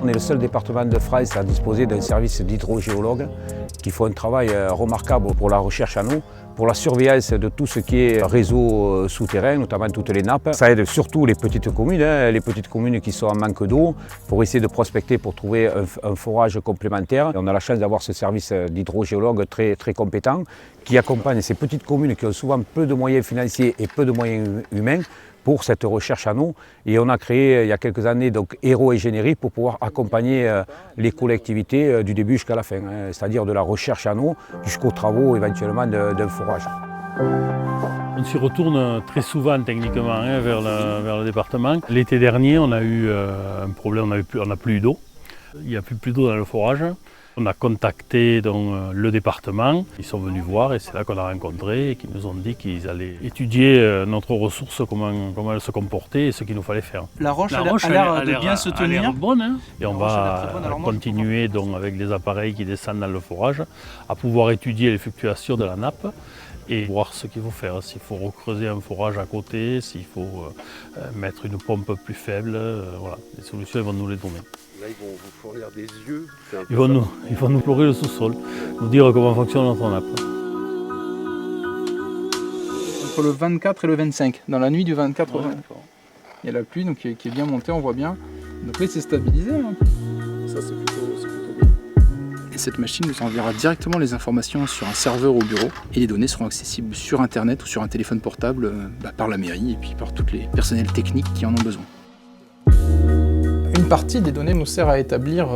On est le seul département de France à disposer d'un service d'hydrogéologues qui font un travail remarquable pour la recherche en eau, pour la surveillance de tout ce qui est réseau souterrain, notamment toutes les nappes. Ça aide surtout les petites communes qui sont en manque d'eau, pour essayer de prospecter pour trouver un forage complémentaire. Et on a la chance d'avoir ce service d'hydrogéologues très compétent qui accompagne ces petites communes qui ont souvent peu de moyens financiers et peu de moyens humains pour cette recherche en eau. Et on a créé il y a quelques années donc Hero Ingénierie pour pouvoir accompagner les collectivités du début jusqu'à la fin, c'est-à-dire de la recherche en eau jusqu'aux travaux éventuellement d'un forage. On s'y retourne très souvent techniquement vers le département. L'été dernier, on a eu un problème, on n'a plus d'eau. Il n'y a plus d'eau dans le forage. On a contacté donc, le département, ils sont venus voir et c'est là qu'on a rencontré et qu'ils nous ont dit qu'ils allaient étudier notre ressource, comment elle se comportait et ce qu'il nous fallait faire. La roche a l'air de bien se tenir. Elle a l'air bonne, hein, et on va continuer donc, avec les appareils qui descendent dans le forage à pouvoir étudier les fluctuations de la nappe et voir ce qu'il faut faire, s'il faut recreuser un forage à côté, s'il faut mettre une pompe plus faible, voilà, les solutions ils vont nous les donner. Là, ils vont vous fournir des yeux. Ils vont nous plonger le sous-sol, nous dire comment fonctionne notre nappe. Entre le 24 et le 25, dans la nuit du 24 au 25. Il y a la pluie donc, qui est bien montée, on voit bien. Donc là, c'est stabilisé. Hein. Ça, c'est plutôt bien. Et cette machine nous enverra directement les informations sur un serveur au bureau. Et les données seront accessibles sur Internet ou sur un téléphone portable par la mairie et puis par tous les personnels techniques qui en ont besoin. Une partie des données nous sert à établir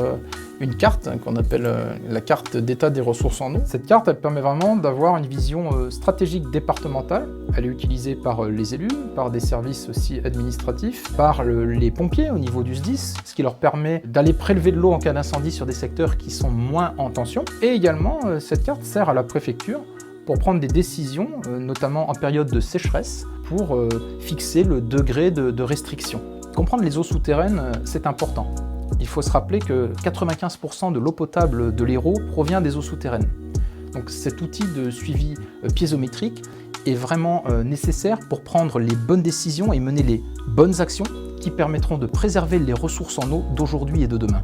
une carte qu'on appelle la carte d'état des ressources en eau. Cette carte, elle permet vraiment d'avoir une vision stratégique départementale. Elle est utilisée par les élus, par des services aussi administratifs, par les pompiers au niveau du SDIS, ce qui leur permet d'aller prélever de l'eau en cas d'incendie sur des secteurs qui sont moins en tension. Et également, cette carte sert à la préfecture pour prendre des décisions, notamment en période de sécheresse, pour fixer le degré de restriction. Comprendre les eaux souterraines, c'est important. Il faut se rappeler que 95% de l'eau potable de l'Hérault provient des eaux souterraines. Donc cet outil de suivi piézométrique est vraiment nécessaire pour prendre les bonnes décisions et mener les bonnes actions qui permettront de préserver les ressources en eau d'aujourd'hui et de demain.